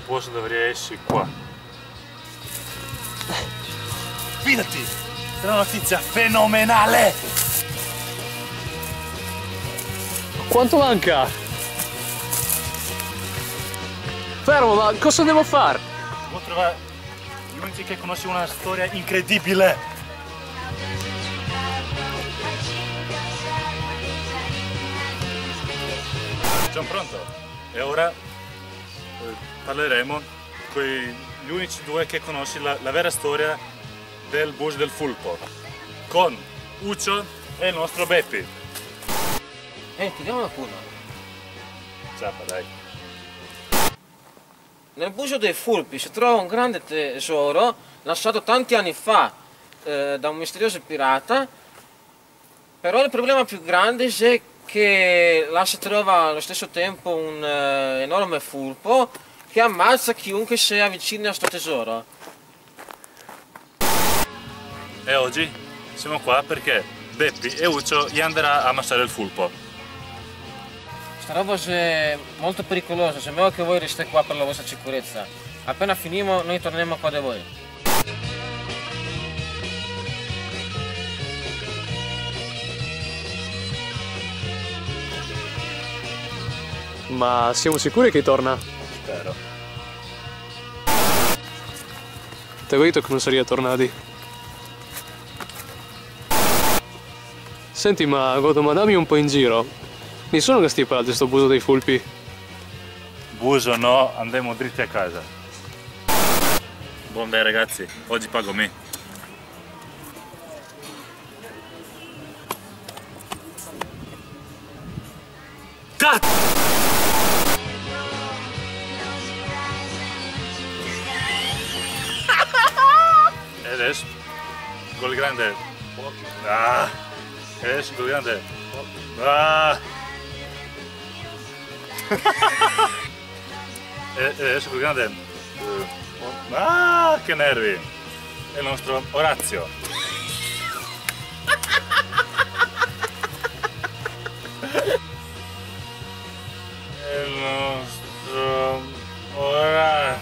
posto dovrei essere qua. Fidati, è una notizia fenomenale! Quanto manca? Fermo, ma cosa devo fare? Devo trovare gli unici che conoscono una storia incredibile. Siamo pronto? E ora parleremo con gli unici due che conoscono la vera storia del bus del Fulpo, con Uccio e il nostro Beppi. Tiriamo una curva. Ciappa, dai. Nel buco dei Fulpi si trova un grande tesoro lasciato tanti anni fa da un misterioso pirata, però il problema più grande è che là si trova allo stesso tempo un enorme fulpo che ammazza chiunque si avvicina a sto tesoro. E oggi siamo qua perché Beppi e Uccio gli andrà a ammassare il fulpo. Sta roba è molto pericolosa, se meglio che voi restate qua per la vostra sicurezza. Appena finimo noi torneremo qua da voi. Ma siamo sicuri che torna? Spero. Ti avevo detto che non sarebbe tornati. Senti, ma Godo, dammi un po' in giro. Nessuno che stia parlando di sto buso dei Fulpi. Buso no, andiamo dritti a casa. Buon dai ragazzi, oggi pago me. Cazzo! E adesso, col grande. Ah! E adesso col grande. Ah! E adesso col grande. Ah, che nervi! È il nostro Orazio. È il nostro Orazio.